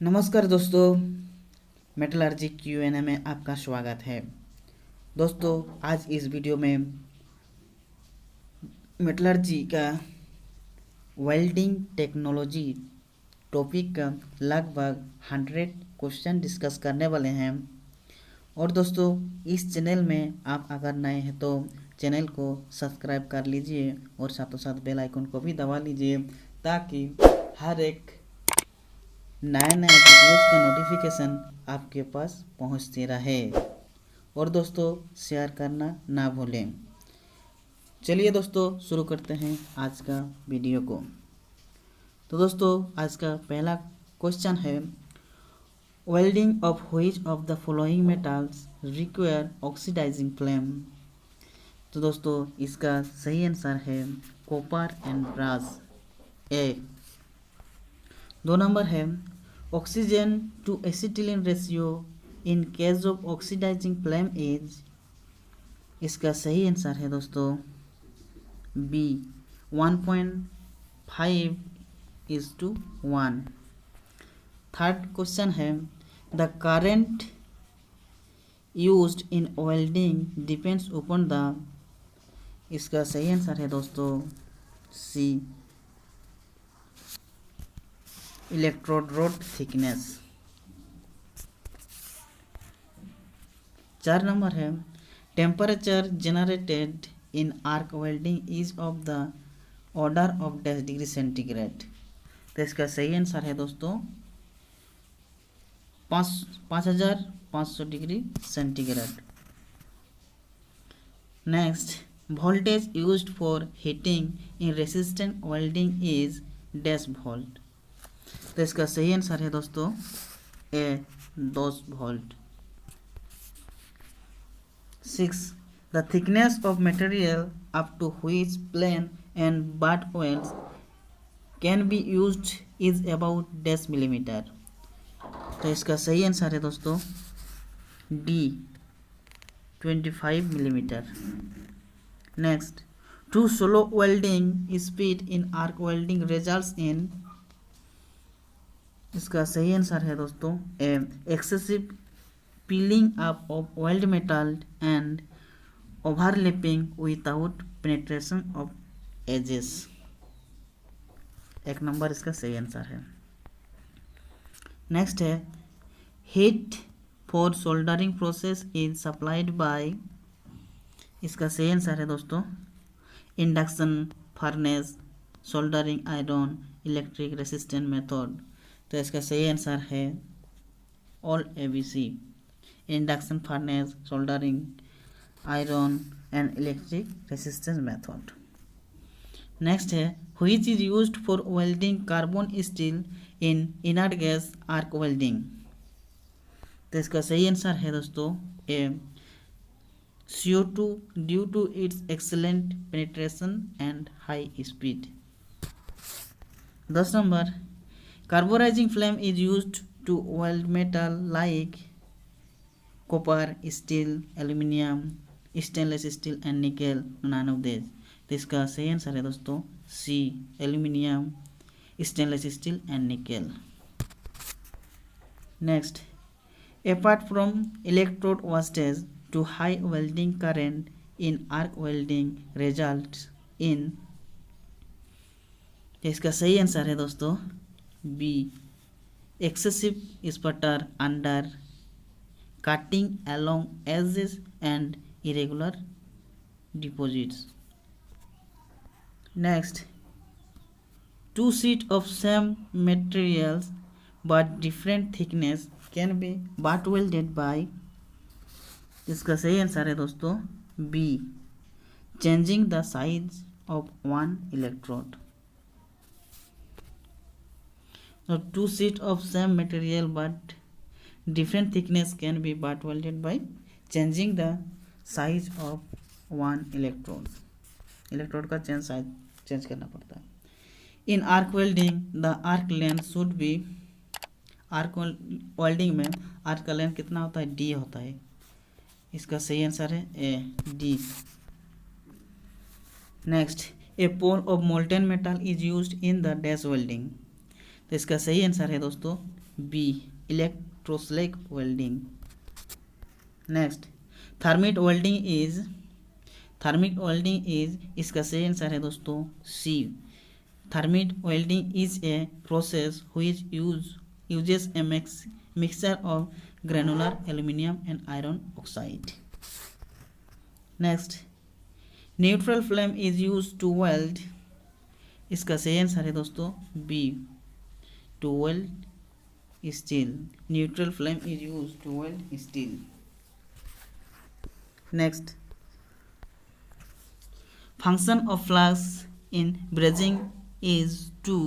नमस्कार दोस्तों, metallurgy Q&A में आपका स्वागत है। दोस्तों, आज इस वीडियो में मेटलर्जी का वेल्डिंग टेक्नोलॉजी टॉपिक का लगभग 100 क्वेश्चन डिस्कस करने वाले हैं। और दोस्तों, इस चैनल में आप अगर नए हैं तो चैनल को सब्सक्राइब कर लीजिए और साथों साथ बेल आइकन को भी दबा लीजिए ताकि हर एक नए नए वीडियोस का नोटिफिकेशन आपके पास पहुंचते रहे। और दोस्तों, शेयर करना ना भूलें। चलिए दोस्तों, शुरू करते हैं आज का वीडियो को। तो दोस्तों, आज का पहला क्वेश्चन है, welding of which of the following metals require oxidising flame. तो दोस्तों, इसका सही आंसर है copper and brass, A. 2 number है, oxygen to acetylene ratio in case of oxidising flame is. इसका सही आंसर है दोस्तों बी, 1.5:1। थर्ड क्वेश्चन है, the current used in welding depends upon the. इसका सही आंसर है दोस्तों C, electrode rod thickness. 4 number है, temperature generated in arc welding is of the order of dash degree centigrade. तो इसका सही आंसर है दोस्तों 5500 degree centigrade. Next, voltage used for heating in resistant welding is dash volt. तो इसका सही answer है दोस्तों A, 2 volt. 6, the thickness of material up to which plain and butt welds can be used is about dash millimetre. तो इसका सही answer है दोस्तों D, 25 millimetre. Next, too slow welding speed in arc welding results in. इसका सही answer है दोस्तों A, excessive peeling up of weld metal and overlapping without penetration of edges. 1 number इसका सही आंसर है। नेक्स्ट है, heat for soldering process is supplied by. इसका सही आंसर है दोस्तों induction furnace, soldering iron, electric resistant method. तो इसका सही आंसर है all ABC, induction furnace, soldering iron and electric resistance method. Next है, which is used for welding carbon steel in inert gas arc welding. तो इसका सही answer है दोस्तों A, CO2 due to its excellent penetration and high speed. 10 number, carburising flame is used to weld metal like copper, steel, aluminium, stainless steel and nickel, none of this. तो इसका सही answer है दोस्तों C, aluminium, stainless steel and nickel. Next, apart from electrode voltage too high welding current in arc welding results in. इसका सही answer है दोस्तों B, excessive spatter under cutting along edges and irregular deposits. Next, 2 sheets of same materials but different thickness can be butt welded by। इसका सही answer है दोस्तों B, changing the size of one electrode। So 2 sheets of same material but different thickness can be butt welded by changing the size of one electrode। Electrode का change करना पड़ता है। In arc welding the arc length should be. Arc welding में arc का length कितना होता है, D होता है। इसका सही आंसर है A, D. Next, a pool of molten metal is used in the dash welding. तो इसका सही आंसर है दोस्तों B electroslag welding. Next thermit welding is इसका सही आंसर है दोस्तों C. Thermit welding is a process which uses a mixture of granular aluminum and iron oxide. Next neutral flame is use to weld इसका सही answer है दोस्तों B to weld steel. Neutral flame is use to weld steel. Next function of flask in brazing is to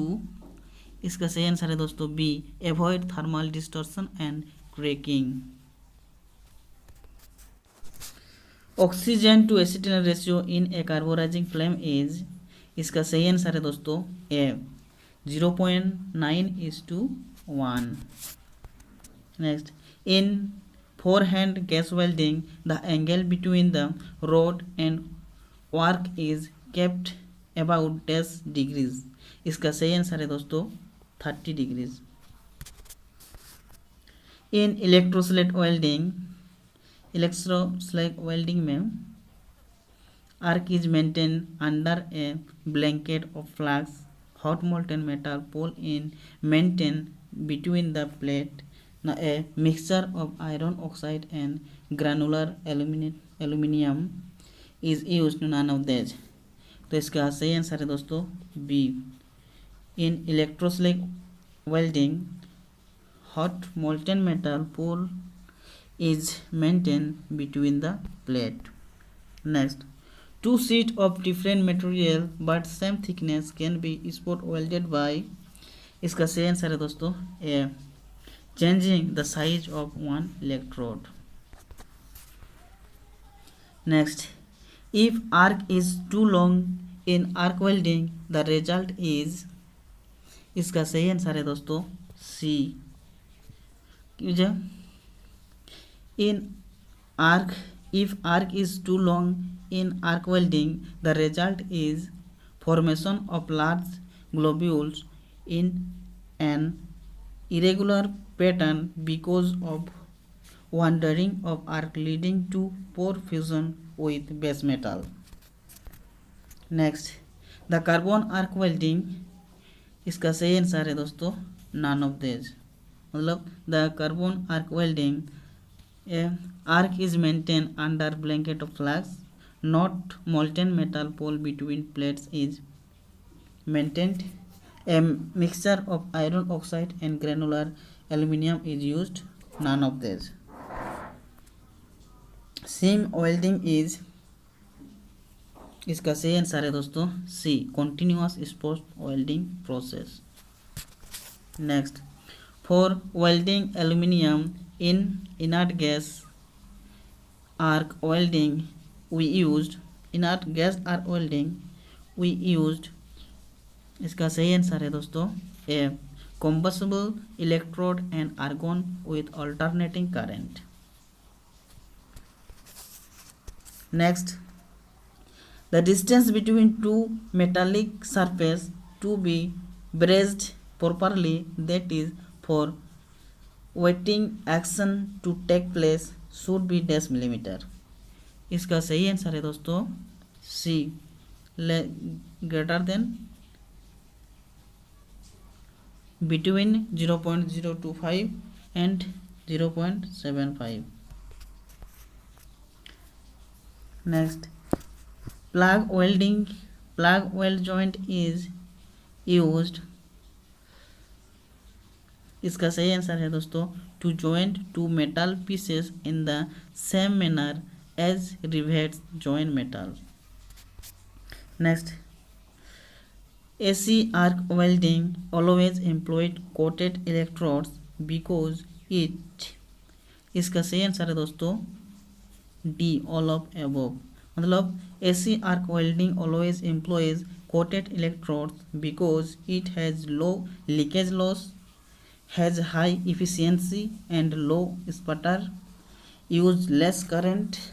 इसका सही answer है दोस्तों B avoid thermal distortion and cracking. Oxygen to acetylene ratio in a carburising flame is इसका सही answer है दोस्तों A 0.9:1। Next in forehand gas welding the angle between the rod and work is kept about 10 degrees इसका सही answer है दोस्तों 30 degrees. इन इलेक्ट्रोस्लैग welding में arc is maintained under a blanket of flux. Hot molten metal pole is maintained between the plate. Now a mixture of iron oxide and granular aluminium is used. None of these. तो इसका सही answer है दोस्तों B. In इलेक्ट्रोस्लैग welding hot molten metal pole is maintained between the plate. Next, two sheets of different material but same thickness can be spot welded by इसका सही answer है दोस्तों ए changing the size of one electrode. Next, if arc is too long in arc welding the result is इसका सही answer है दोस्तों सी। in arc if arc is too long in arc welding the result is formation of large globules in an irregular pattern because of wandering of arc leading to pore fusion with base metal. Next, the carbon arc welding इसका सही answer है दोस्तों none of these। मतलब the carbon arc welding arc is maintained under blanket of flux. Not molten metal pole between plates is maintained. A mixture of iron oxide and granular aluminum is used. None of these. Seam welding is इसका सही answer है दोस्तों सी continuous spot welding process. Next, for welding aluminium in inert gas arc welding we used inert gas arc welding we used इसका सही answer है दोस्तों ए combustible electrode and argon with alternating current. Next, the distance between two metallic surface to be brazed properly, that is for wetting action to take place, should be dash millimeter. इसका सही answer है दोस्तों सी greater than between 0.025 and 0.75. Next, plug weld joint is used इसका सही answer है दोस्तों to joint two metal pieces in the same manner as rivets join metal. Next, AC arc welding always employed coated electrodes because it इसका सही answer है दोस्तों D all of above. मतलब AC arc welding always employs coated electrodes because it has low leakage loss, has high efficiency and low sputter, use less current,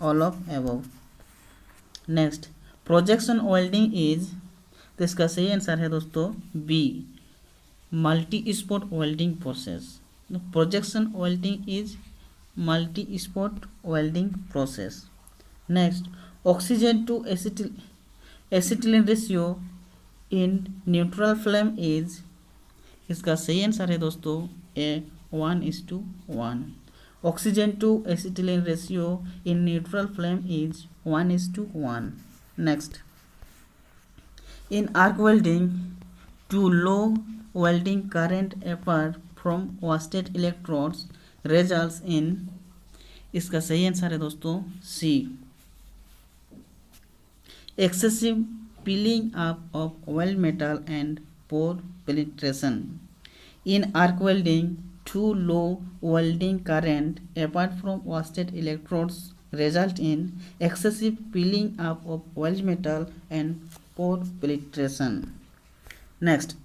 all of above. Next, projection welding is तो इसका सही answer है दोस्तों B multi-spot welding process. The projection welding is multi-spot welding process. Next, oxygen to acetylene ratio in neutral flame is, इसका सही answer है दोस्तों A 1:1. Oxygen to acetylene ratio in neutral flame is 1:1. Next, in arc welding too low welding current apart from wasted electrodes results in, इसका सही answer है दोस्तों सी, excessive peeling up of weld metal and pore penetration. In arc welding, too low welding current apart from wasted electrodes result in excessive peeling up of weld metal and pore penetration. Next,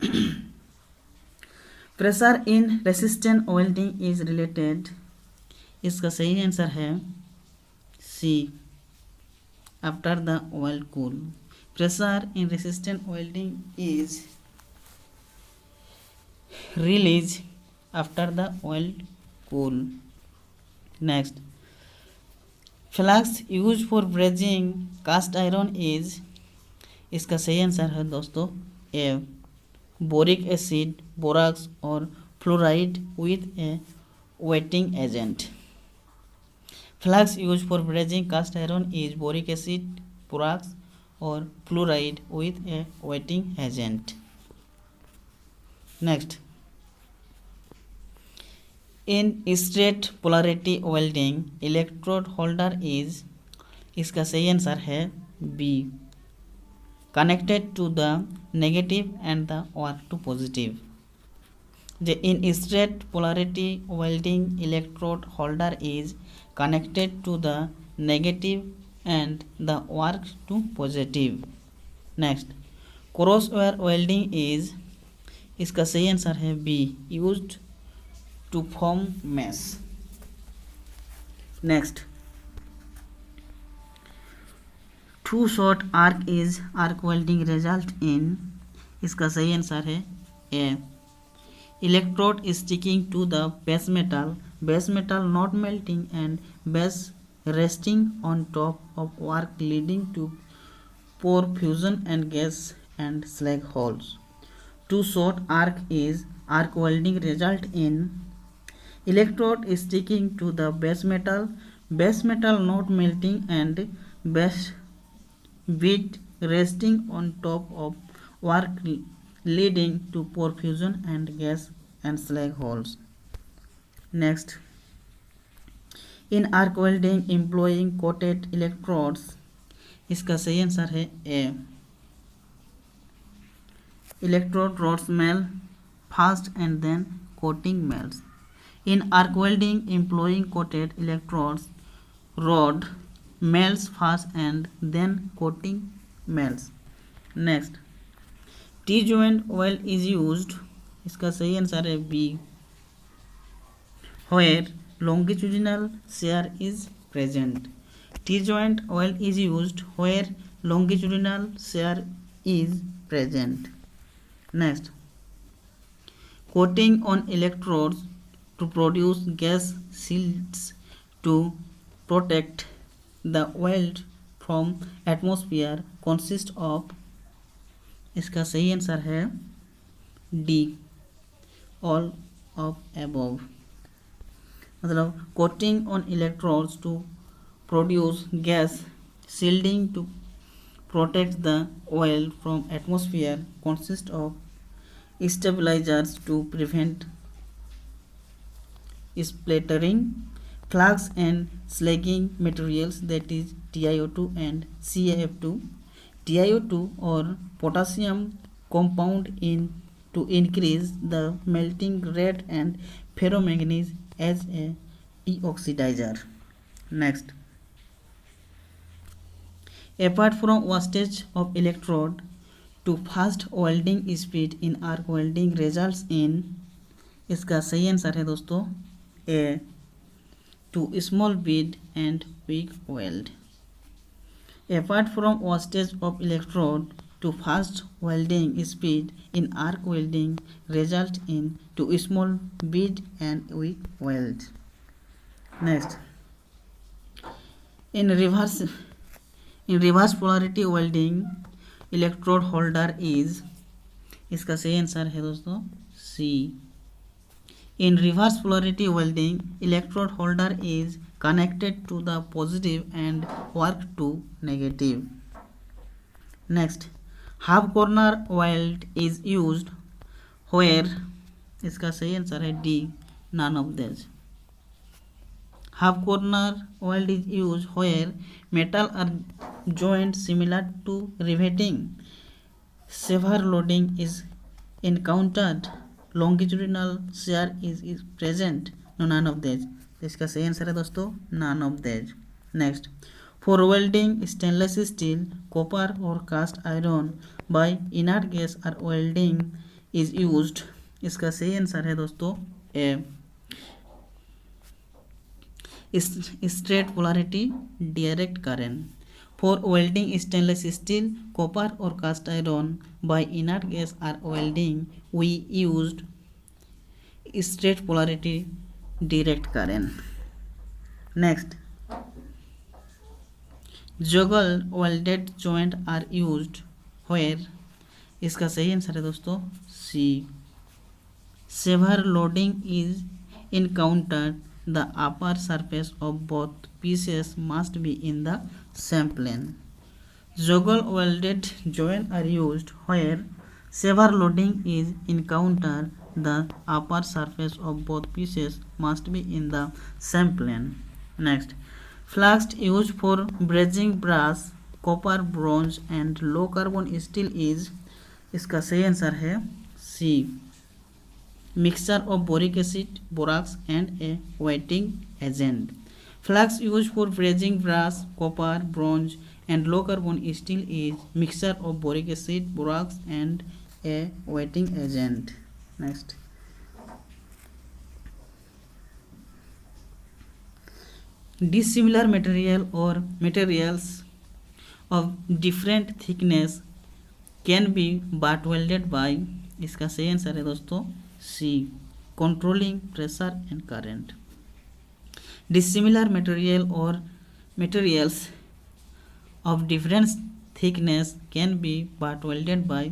pressure in resistant welding is related, इसका सही answer है सी, after the weld cool. Pressure in resistant welding is released after the weld cool. Next, flux used for brazing cast iron is, इसका सही answer है दोस्तों ए, boric acid, borax और fluoride with a wetting agent. Flux used for brazing cast iron is boric acid, borax और fluoride with a wetting agent. Next, in straight polarity welding electrode holder is, इसका सही answer है B, connected to the negative and the arc to positive. In straight polarity welding electrode holder is connected to the negative and the arc to positive. Next, crosswire welding is, इसका सही answer है B, used to form mesh. Next, too short arc is arc welding result in, इसका सही answer है ए, electrode sticking to the base metal not melting and base resting on top of arc leading to pore fusion and gas and slag holes. Too short arc is arc welding result in, electrode sticking to the base metal not melting and base bit resting on top of arc leading to pore fusion and gas and slag holes. Next, in arc welding employing coated electrodes, इसका सही answer है ए, electrode rods melt fast and then coating melts. In arc welding employing coated electrodes, rod melts fast and then coating melts. Next, T-joint weld is used, इसका सही answer है B, where longitudinal shear is present. T-joint weld is used where longitudinal shear is present. Next, coating on electrodes to produce gas shields to protect the weld from atmosphere consist of, इसका सही answer है D, all of above. मतलब coating on electrodes to produce gas shielding to protect the oil from atmosphere consist of stabilizers to prevent splattering, flux and slagging materials, that is TiO2 and CaF2. TiO2 or potassium compound in to increase the melting rate and ferromanganese as a deoxidizer. Next, apart from wastage of electrode to fast welding speed in arc welding results in, इसका सही answer है दोस्तों ए, to small bead and weak weld. Apart from wastage of electrode to fast welding speed in arc welding result in to small bead and weak weld. Next, in reverse polarity welding electrode holder is, इसका सही answer है दोस्तों C. In reverse polarity welding electrode holder is connected to the positive and work to negative. Next, half corner weld is used where, इसका सही answer है D, none of this. Half corner weld is used where metal are joined similar to riveting. Severe loading is encountered. Longitudinal shear is present. No, none of these. इसका सही answer है दोस्तों none of these. Next, for welding stainless steel, copper or cast iron by inert gas or welding is used. इसका सही answer है दोस्तों ए, straight polarity direct current. For welding stainless steel, copper or cast iron by inert gas or welding, we used straight polarity direct current. Next, juggle welded joint are used where, इसका सही answer है दोस्तों सी. Severe loading is encountered. The upper surface of both pieces must be in the same plane. Juggle welded joints are used where severe loading is encountered. The upper surface of both pieces must be in the same plane. Next, flask used for brazing brass, copper, bronze and low carbon steel is, इसका सही answer है सी. Mixture of boric acid, borax and a wetting agent. Flask used for brazing brass, copper, bronze and low carbon steel is mixture of boric acid, borax and a wetting agent. Next, dissimilar material or materials of different thickness can be butt welded by, इसका सही answer है दोस्तों सी. Controlling pressure and current. Dissimilar material or materials of different thickness can be butt welded by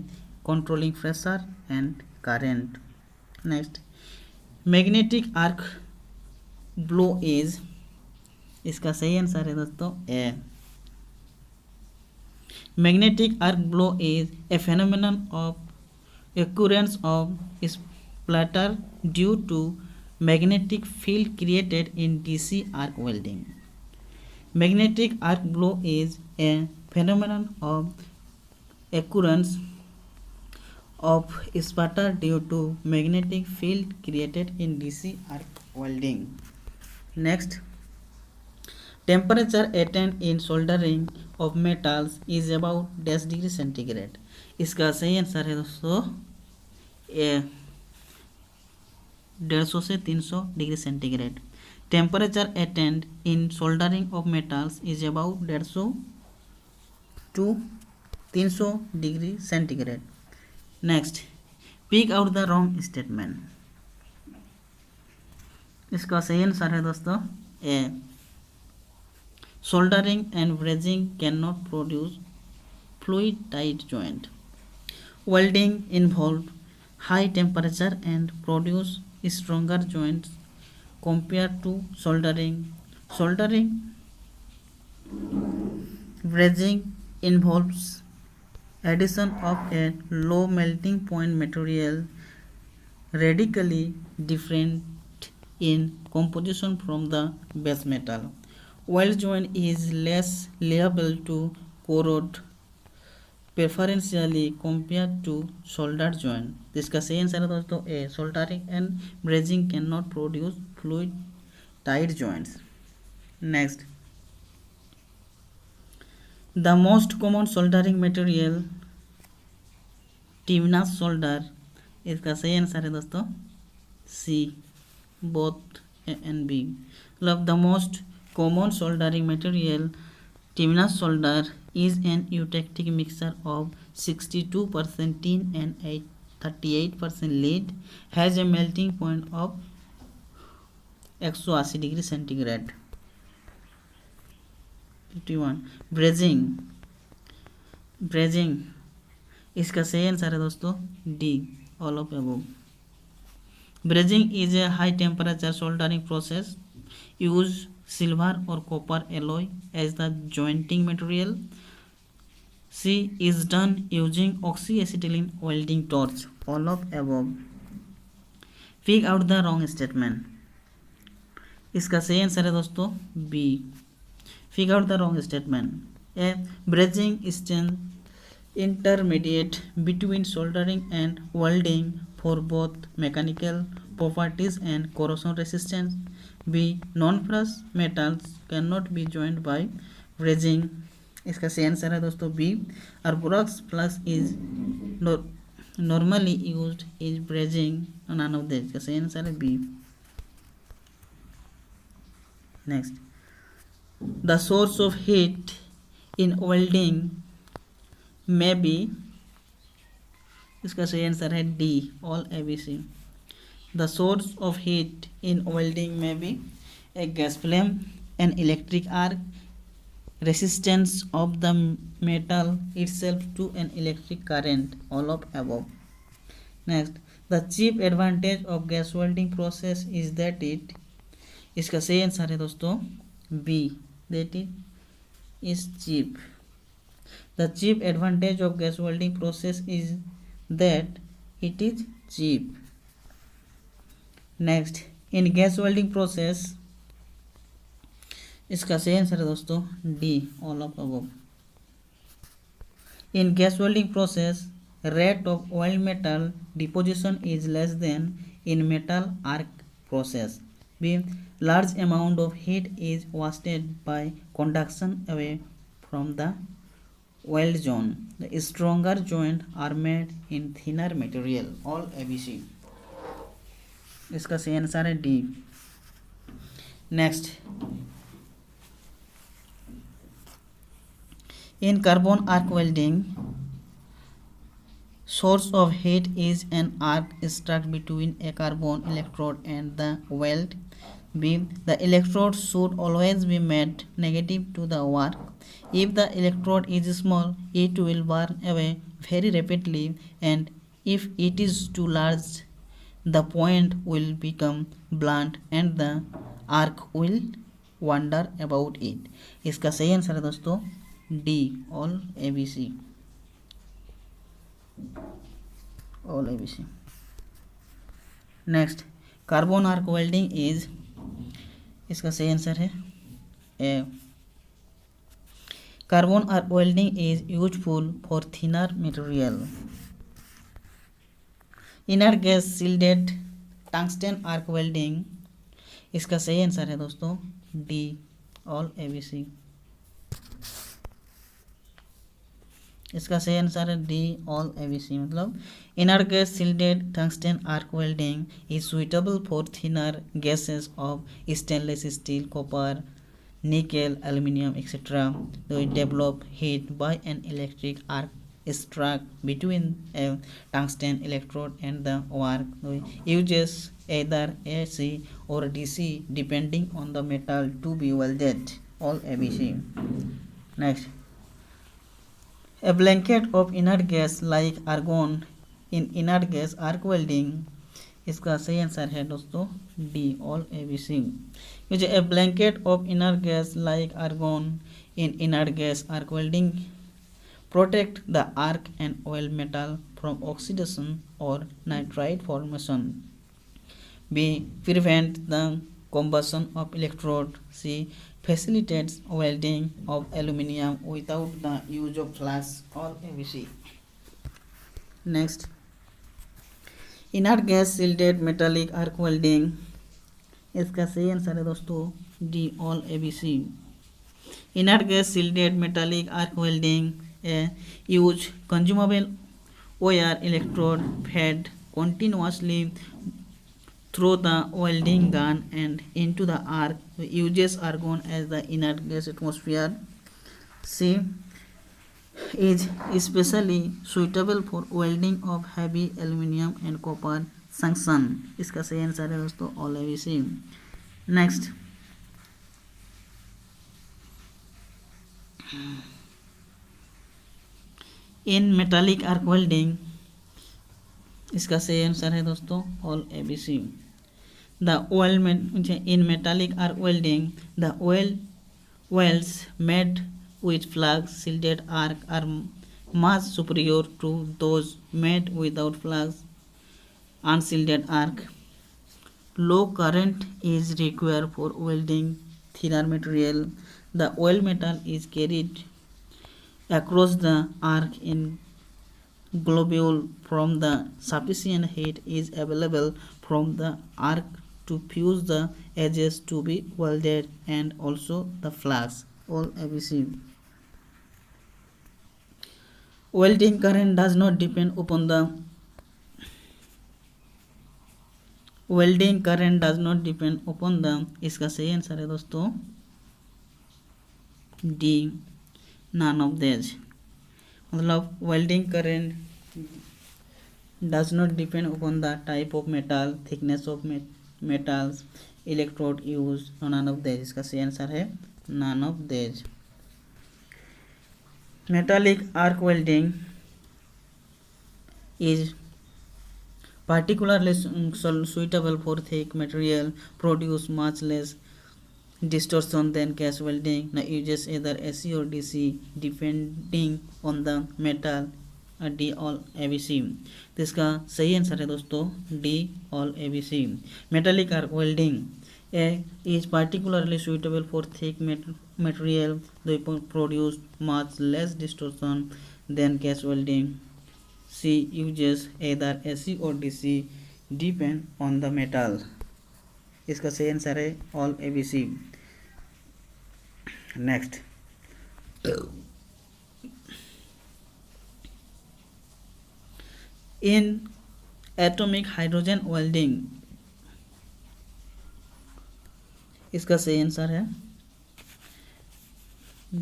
controlling pressure and current. Next, magnetic arc blow is, इसका सही answer है दोस्तों ए. Magnetic arc blow is a phenomenon of occurrence of splatter due to magnetic field created in DC arc welding. Magnetic arc blow is a phenomenon of occurrence of splatter due to magnetic field created in DC arc welding. Next, temperature attained in soldering of metals is about dash degree centigrade. इसका सही answer है दोस्तों ए, 150 से 300 degree centigrade. Temperature attained in soldering of metals is about 150 to 300 degree centigrade. Next, pick out the wrong statement. इसका सही answer है दोस्तों A. Soldering and brazing can not produce fluid tight joint. Welding involved high temperature and produce stronger joints compared to soldering. Soldering brazing involves addition of a low melting point material radically different in composition from the base metal. Weld joint is less liable to corrode preferentially compared to soldered joint. इसका सही answer है दोस्तों A. Soldering and brazing can not produce fluid tight joints. Next, the most common soldering material tinman's solder. इसका सही answer है दोस्तों C, both A and B. मतलब the most common soldering material Timnus solder is an eutectic mixture of 62% tin and 38% lead, has a melting point of 180 degree centigrade. 51. Brazing इसका सही answer है दोस्तों D, all of above. Brazing is a high temperature soldering process. Use silver or copper alloy as the jointing material. C is done using oxyacetylene welding torch. All of above. Figure out the wrong statement. इसका सही answer है दोस्तों B. Figure out the wrong statement. A brazing is an intermediate between soldering and welding for both mechanical properties and corrosion resistance. B. Non-ferrous metals cannot be joined by brazing. इसका सही answer है दोस्तों B. और borax flux is normally used is brazing. None of this. इसका सही answer है B. Next, the source of heat in welding may be. इसका सही आंसर है D, all ABC. The source of heat in welding may be a gas flame, an electric arc, resistance of the metal itself to an electric current, all of above. Next, the chief advantage of gas welding process is that it. इसका सही answer है दोस्तों B, that it is cheap. The chief advantage of gas welding process is that it is cheap. Next, in gas welding process इसका सही answer है दोस्तों D, all of above. In gas welding process rate of weld metal deposition is less than in metal arc process. B. Large amount of heat is wasted by conduction away from the weld zone. The stronger joints are made in thinner material. All ABC. इसका सही answer है D. Next, in carbon arc welding source of heat is an arc struck between a carbon electrode and the weld. B. The electrode should always be made negative to the arc. If the electrode is small, it will burn away very rapidly, and if it is too large, the point will become blunt and the arc will wander about it. इसका सही answer है दोस्तों D, all ABC. All ABC. Next, carbon arc welding is. इसका सही answer है A. Carbon arc welding is useful for thinner material. Inert gas shielded tungsten arc welding. इसका सही answer है दोस्तों डी, ऑल ABC. इसका सही आंसर है डी, ऑल ABC. मतलब inner gas shielded tungsten arc welding is suitable for thinner gases of stainless steel, copper, nickel, aluminium, etc. They develop heat by an electric arc struck between a tungsten electrode and the arc. Uses either AC or DC depending on the metal to be welded. All ABC. Next, a blanket of inert gas like argon in inert gas arc welding. इसका सही answer है दोस्तों D, all ABC. Use a blanket of inert gas like argon in inert gas arc welding. Protect the arc and weld metal from oxidation or nitride formation. B. Prevent the combustion of electrode. C. Facilitates welding of aluminium without the use of flash. All ABC. Next, inert gas shielded metallic arc welding. इसका सही answer है दोस्तों D, all ABC. Inert gas shielded metallic arc welding use consumable wire electrode fed continuously through the welding gun and into the arc. Uses argon as the inert gas atmosphere. C is especially suitable for welding of heavy aluminum and copper junction. इसका सही answer है दोस्तों all A B C. Next, in metallic arc welding, इसका सही answer है दोस्तों all A B C. The weld in metallic arc welding, the welds made with flux shielded arc are much superior to those made without flux unshielded arc. Low current is required for welding thinner material. The weld metal is carried across the arc in globule from the sufficient heat is available from the arc to fuse the edges to be welded and also the flux. All ABC. Welding current does not depend upon the इसका सही answer है दोस्तों D none of this. मतलब welding current does not depend upon the type of metal, thickness of metals, electrode used, none of these। इसका सही answer है none of these। Metallic arc welding is particularly suitable for thick material, produce much less distortion than gas welding. Now uses either AC or DC depending on the metal। D all A B C. तो इसका सही answer है दोस्तों D all A B C. Metallic arc welding is particularly suitable for thick material, they produce much less distortion than gas welding. C uses either AC or DC depend on the metal। इसका सही answer है all A B C. Next, in atomic hydrogen welding, इसका सही answer है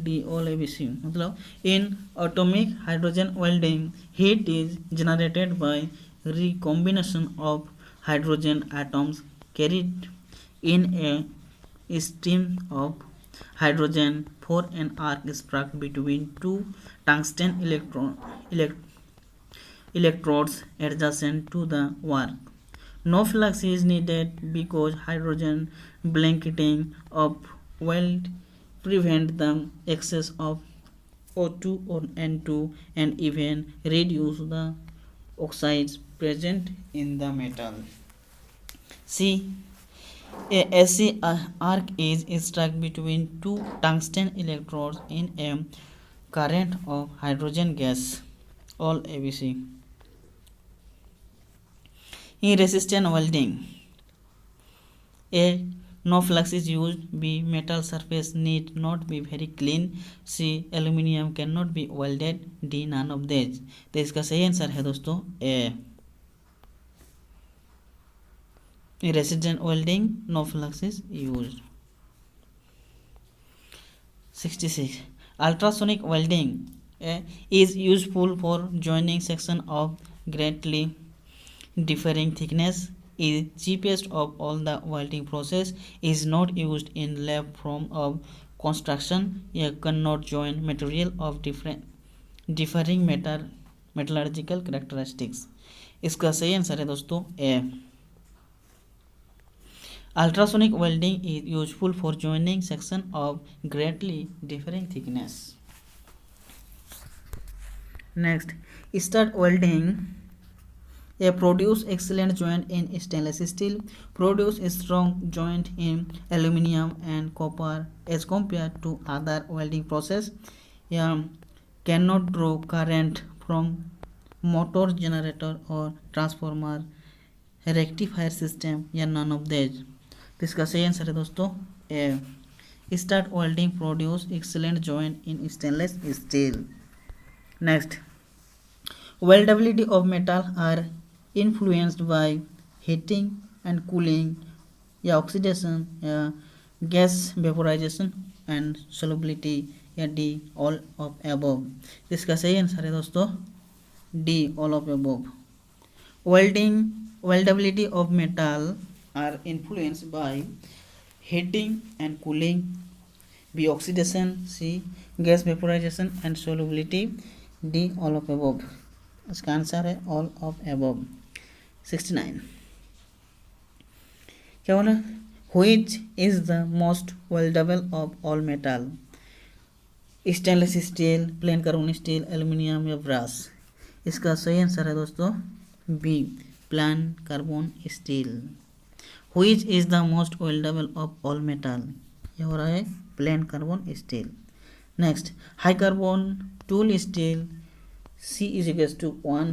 D all A B C. मतलब in atomic hydrogen welding heat is generated by recombination of hydrogen atoms carried in a stream of hydrogen for an arc struck between two tungsten electrodes adjacent to the work. No flux is needed because hydrogen blanketing of weld prevent the excess of O2 or N2 and even reduce the oxides present in the metal. C. A AC arc is struck between two tungsten electrodes in a current of hydrogen gas। All ABC। In resistant welding, A. No flux is used. B. Metal surface need not be very clean. C. Aluminium cannot be welded. D. None of these। तो इसका सही answer है दोस्तों A। In resistant welding, no flux is used। 66. Ultrasonic welding is useful for joining section of greatly differing thickness. Is cheapest of all the welding process. Is not used in lab form of construction. You cannot join material of differing metallurgical characteristics। इसका सही answer है दोस्तों A। Ultrasonic welding is useful for joining section of greatly differing thickness। Next, stud welding produce excellent joint in stainless steel, produce strong joint in aluminum and copper as compared to other welding process। Cannot draw current from motor, generator or transformer, rectifier system या none of these। तो इसका सही answer है दोस्तों A. Stud welding produce excellent joint in stainless steel. Next, weldability of metal are influenced by heating and cooling या oxidation या gas vaporization and solubility या D all of above. इसका सही आंसर है दोस्तों D all of above. Weldability of metal are influenced by heating and cooling, B oxidation, C gas vaporisation and solubility, D all of above. इसका answer है all of above. 69 क्या बोला, which is the most weldable of all metal, stainless steel, plain carbon steel, aluminium या brass. इसका सही answer है दोस्तों B plain carbon steel. Which is the most weldable of all metal, ये हो रहा है plain carbon steel. Next, high carbon tool steel C is equals to 1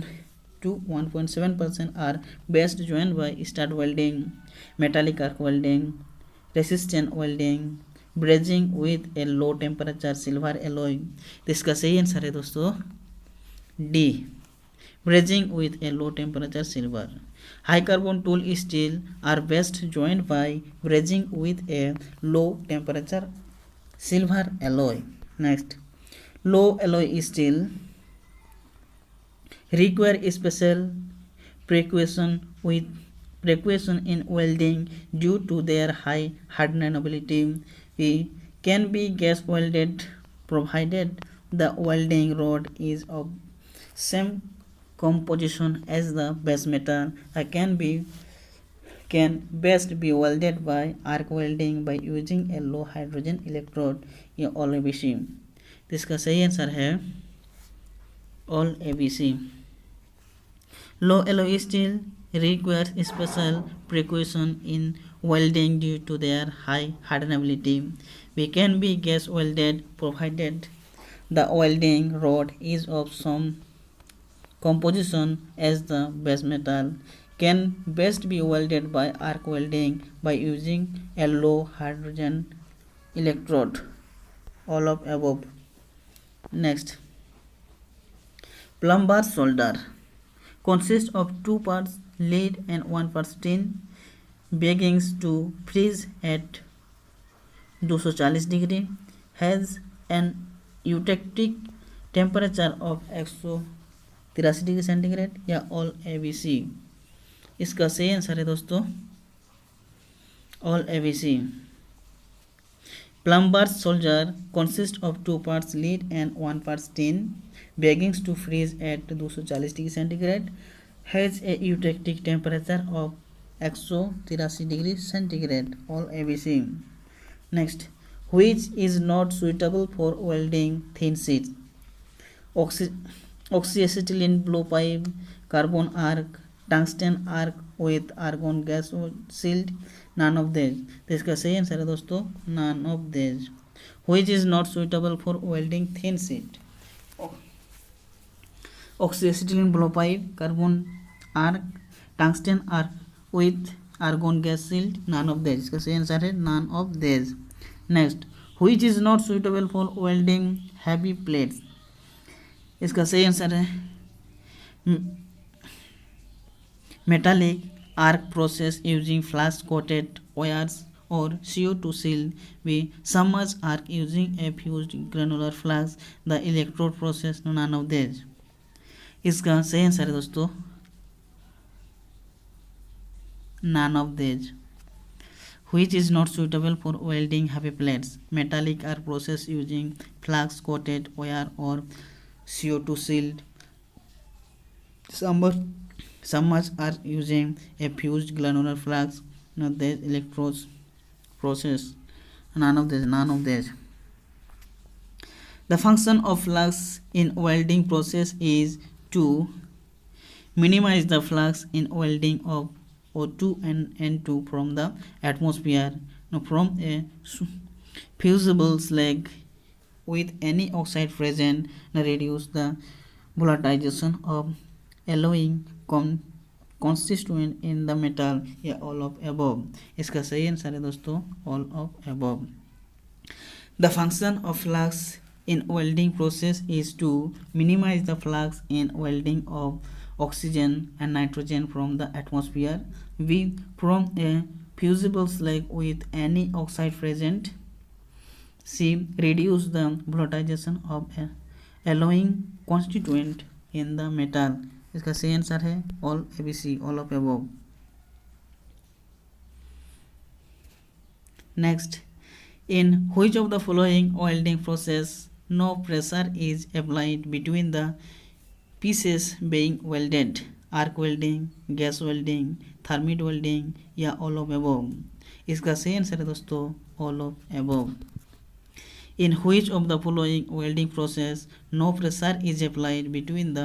to 1.7% are best joined by stud welding, metallic arc welding, resistant welding, brazing with a low temperature silver alloy। तो इसका सही answer है दोस्तों D brazing with a low temperature silver। High carbon tool steel are best joined by brazing with a low temperature silver alloy। Next, low alloy steel require special precaution in welding due to their high hardenability. We can be gas welded provided the welding rod is of same composition as the base metal. Can best be welded by arc welding by using a low hydrogen electrode या all ABC। तो इसका सही answer है all ABC। Low alloy steel requires special precaution in welding due to their high hardenability. We can be gas welded provided the welding rod is of some composition as the base metal. Can best be welded by arc welding by using a low hydrogen electrode, all of above। Next, plumber solder consists of two parts lead and one part tin, beggings to freeze at 240 degree, has an eutectic temperature of 183 degree centigrade या all ABC। इसका सही answer है दोस्तों all ABC। Plumber's soldier consists of two parts lead and one part tin, beggings to freeze at 240 degree centigrade, has a eutectic temperature of 183 degree centigrade, all ABC। Next, which is not suitable for welding thin sheets, oxyacetylene blowpipe, carbon arc, tungsten arc with argon gas shield, none of these. तो इसका सही answer है दोस्तों none of these. Which is not suitable for welding thin sheet, oxyacetylene blowpipe, carbon arc, tungsten arc with argon gas shield, none of these. इसका सही answer है none of these. Next, which is not suitable for welding heavy plates, इसका सही answer है metallic arc process using flash coated wires or CO2 seal, we submerge arc using a fused granular flux, the electrode process, none of these। इसका सही answer है दोस्तों none of these। Which is not suitable for welding heavy plates, metallic arc process using flux coated wire or CO2 sealed, submerged are using a fused granular flux, not the electrode process, none of this। The function of flux in welding process is to minimize the flux in welding of O2 and N2 from the atmosphere, from a fusible slag with any oxide present, reduce the volatilization of alloying constituent in the metal, या all of above। इसका सही answer है दोस्तों all of above। The function of flux in welding process is to minimize the flux in welding of oxygen and nitrogen from the atmosphere, from a fusible slag with any oxide present, C. Reduce the volatilization of alloying constituent in the metal. इसका सही answer है all ABC, all of above. Next, in which of the following welding process no pressure is applied between the pieces being welded? Arc welding, gas welding, thermite welding या all of above? इसका सही answer है दोस्तों all of above. In which of the following welding process no pressure is applied between the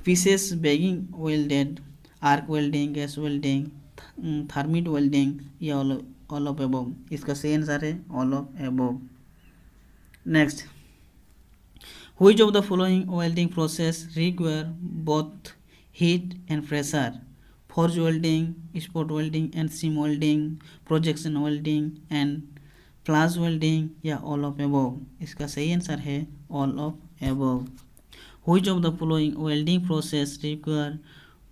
pieces being welded? Arc welding, gas welding, thermite welding या all of above? इसका सही answer है all of above. Next, which of the following welding process require both heat and pressure? Forge welding, spot welding and seam welding, projection welding and flash welding या all of above? इसका सही answer है all of above. Which of the following welding process require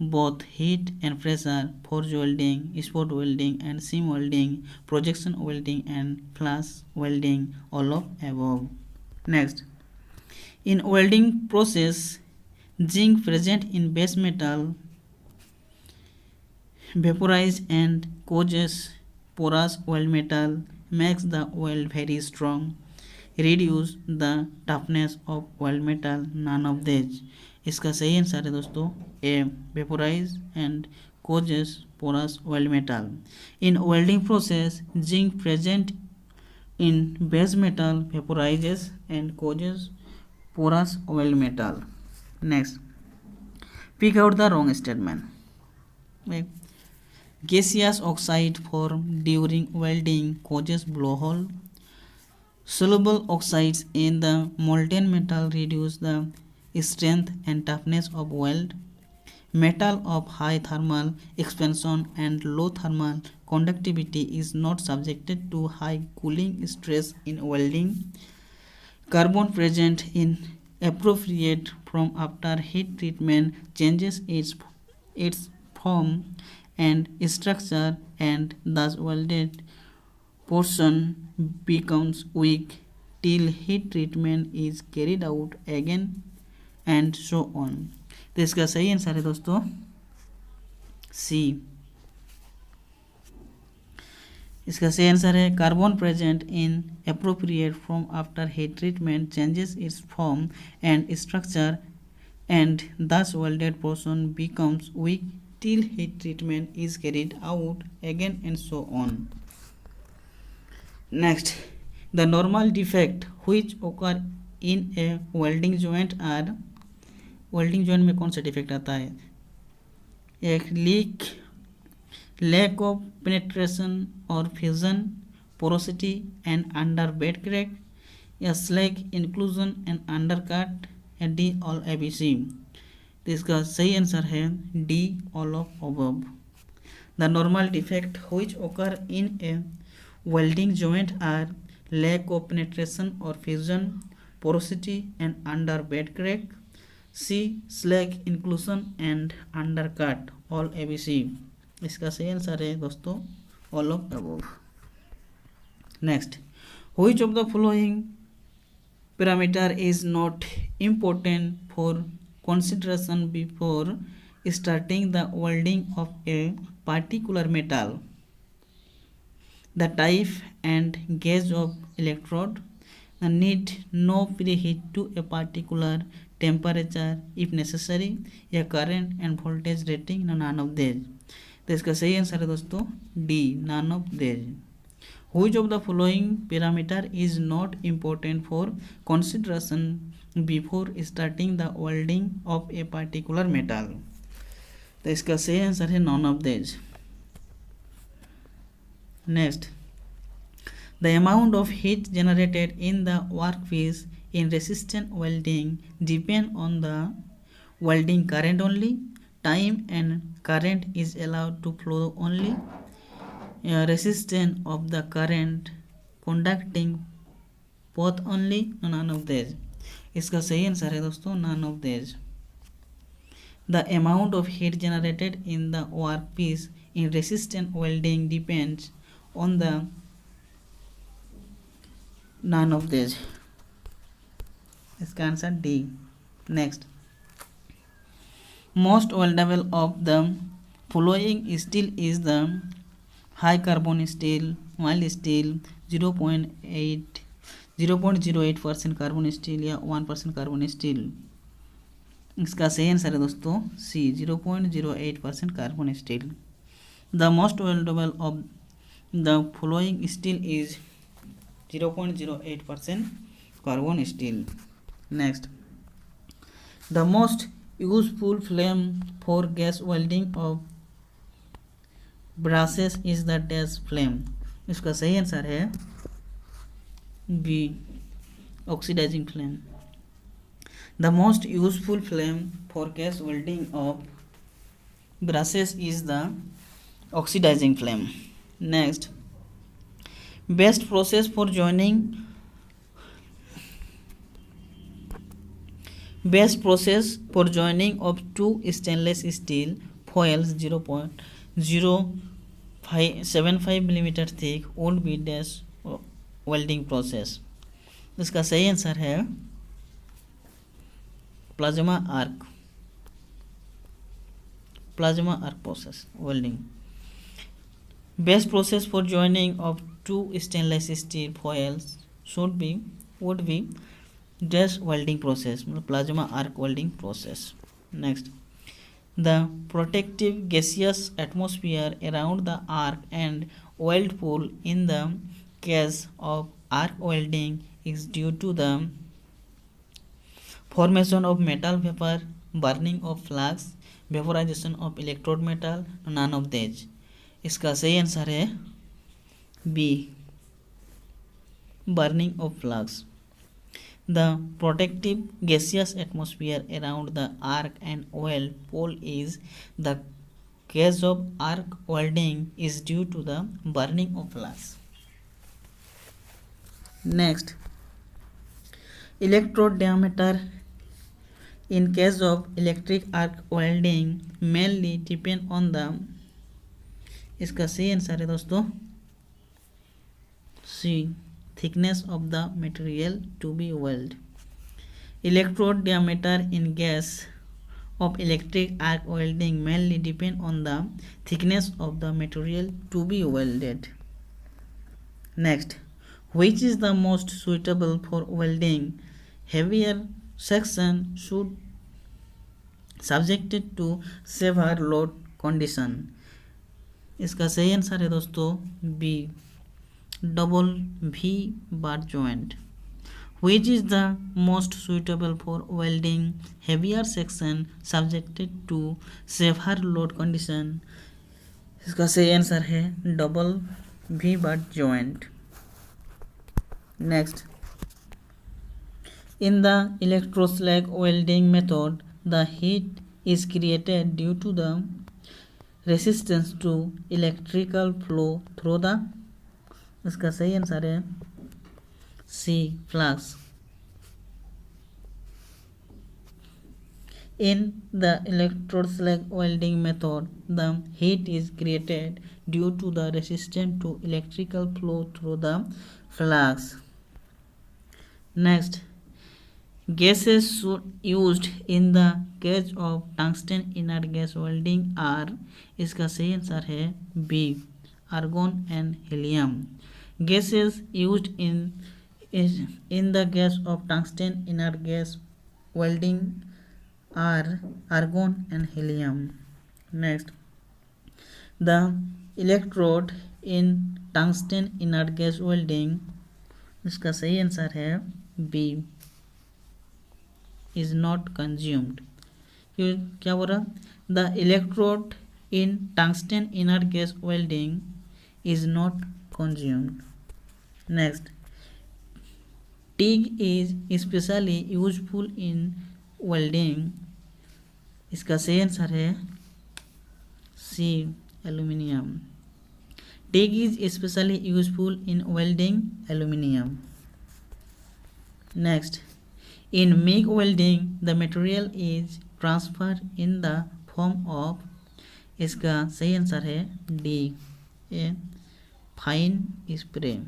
both heat and pressure? Forge welding, spot welding and seam welding, projection welding and flash welding, all of above. Next, in welding process, zinc present in base metal vaporize and causes porous weld metal, makes the weld very strong, reduce the toughness of weld metal, none of these? इसका सही answer है दोस्तों ए. vaporize and causes porous weld metal. In welding process, zinc present in base metal vaporizes and causes porous weld metal. Next, pick out the wrong statement. Gaseous oxide formed during welding causes blowhole. Soluble oxides in the molten metal reduce the strength and toughness of weld. Metal of high thermal expansion and low thermal conductivity is not subjected to high cooling stress in welding. Carbon present in appropriate from after heat treatment changes its form and structure, and thus welded portion becomes weak till heat treatment is carried out again, and so on. तो इसका सही answer है दोस्तों सी. इसका सही answer है carbon present in appropriate from after heat treatment changes its form and structure, and thus welded portion becomes weak till heat treatment is carried out again, and so on. Next, the normal defect which occur in a welding joint are. Welding joint में कौन सा defect आता है? एक लीक, lack of penetration और fusion, porosity and under bead crack, या slag inclusion and undercut, या डी ऑल ABC? तो इसका सही आंसर है D all of above. The normal defect which occur in a welding joint are lack of penetration और fusion, porosity and under bead crack, C. slag inclusion and undercut, all ABC? इसका सही answer है दोस्तों all of above. Next, which of the following parameter is not important for consideration before starting the welding of a particular metal? The type and gauge of electrode, the need no preheat to a particular temperature if necessary, या current and voltage rating, none of these? तो इसका सही answer है दोस्तों D, none of these. Which of the following parameter is not important for consideration before starting the welding of a particular metal? तो इसका सही answer है none of these. Next, the amount of heat generated in the workpiece in resistant welding depend on the welding current only. Time and current is allowed to flow only. Resistance of the current conducting path only, none of these? इसका सही answer है दोस्तों none of these. The amount of heat generated in the workpiece in resistant welding depends on the none of these. इसका answer D. Next, most weldable of the following steel is the high carbon steel, mild steel, 0.08% carbon steel या 1% carbon steel. इसका सही answer है दोस्तों C, 0.08% carbon steel. The most weldable of the following steel is 0.08% carbon steel. Next, the most useful flame for gas welding of brasses is the dash flame. इसका सही answer है B, oxidising flame. The most useful flame for gas welding of brasses is the oxidising flame. Next, best process for joining Best process for joining of two stainless steel foils 0.075 mm thick would be dash welding process. इसका सही answer है plasma arc process welding. Best process for joining of two stainless steel foils would be dash welding process, मतलब plasma arc welding process. Next, the protective gaseous atmosphere around the arc and weld pool in the case of arc welding is due to the formation of metal vapor, burning of flux, vaporization of electrode metal, none of these. इसका सही answer है B, burning of flux. The protective gaseous atmosphere around the arc and weld pool is the case of arc welding is due to the burning of flux. Next, electrode diameter in case of electric arc welding mainly depend on the. इसका सही answer है दोस्तों सी, thickness of the material to be welded. Electrode diameter in case of electric arc welding mainly depend on the thickness of the material to be welded. Next, which is the most suitable for welding? Heavier section should subjected to severe load condition. इसका सही answer है दोस्तों B, double V bar joint. Which is the most suitable for welding? Heavier section subjected to severe load condition. इसका सही answer है double V bar joint. Next, in the electroslag welding method, the heat is created due to the resistance to electrical flow through the. इसका सही answer है सी, flux. In the electroslag welding method, the heat is created due to the resistance to electrical flow through the flux. Next, gases used in the case of tungsten inert gas welding are. इसका सही answer है B, argon and helium. Gases used in the case of tungsten inert gas welding are argon and helium. Next, the electrode in tungsten inert gas welding. इसका सही answer है B, is not consumed. क्या बोल रहा? The electrode in tungsten inert gas welding is not consumed. Next, TIG is especially useful in welding. इसका सही answer है सी, aluminium. TIG is especially useful in welding aluminium. Next, in MIG welding the material is transferred in the form of. इसका सही answer है D, a fine spray.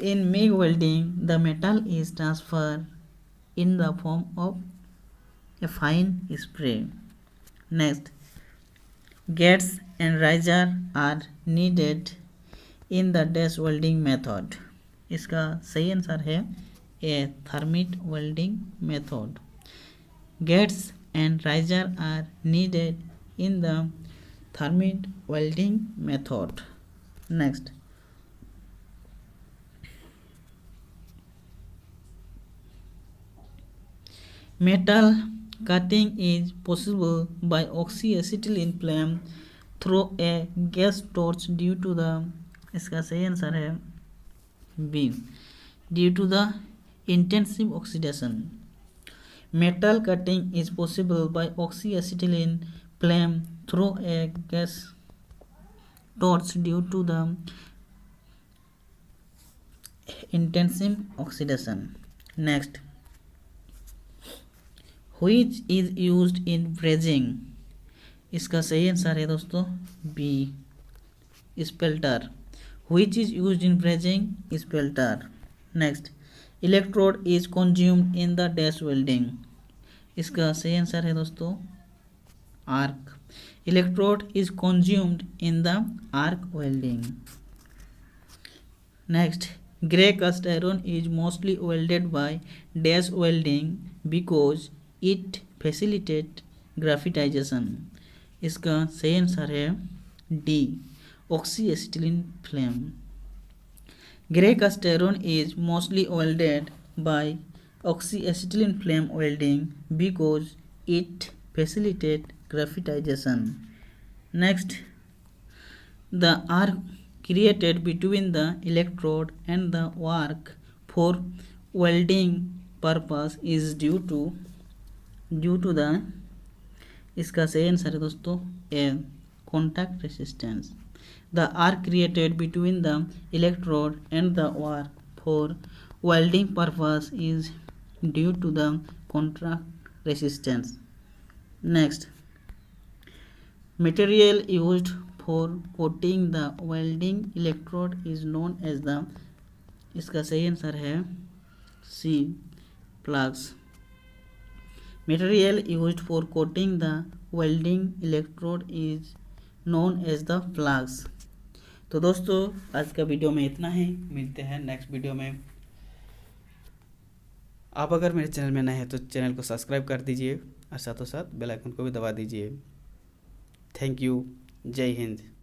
In MIG welding, the metal is transferred in the form of a fine spray. Next, gates and riser are needed in the dash welding method. इसका सही answer है A thermit welding method. Gates and riser are needed in the thermit welding method. Next, metal cutting is possible by oxyacetylene flame through a gas torch due to the, इसका सही answer है B, due to the intensive oxidation. Metal cutting is possible by oxyacetylene flame through a gas torch due to the intensive oxidation. Next, which is used in brazing? इसका सही answer है दोस्तों B, स्पेल्टर. Which is used in brazing? Spelter. Next, electrode is consumed in the dash welding. इसका सही answer है दोस्तों arc. Electrode is consumed in the arc welding. Next, gray cast iron is mostly welded by dash welding because it facilitates graphitization. इसका सही answer है D, oxyacetylene flame. Gray cast iron is mostly welded by oxyacetylene flame welding because it facilitates graphitization. Next, the arc created between the electrode and the arc for welding purpose is due to the, इसका सही answer है दोस्तों ए, contact resistance. The arc created between the electrode and the arc for welding purpose is due to the contact resistance. Next, material used for coating the welding electrode is known as the, इसका सही answer है सी, plugs. Material used for coating the welding electrode is known as the plugs. तो दोस्तों आज का video में इतना ही, मिलते हैं नेक्स्ट वीडियो में. आप अगर मेरे चैनल में नए हैं तो चैनल को सब्सक्राइब कर दीजिए और साथों साथ बेल आइकन को भी दबा दीजिए. Thank you. जय हिंद.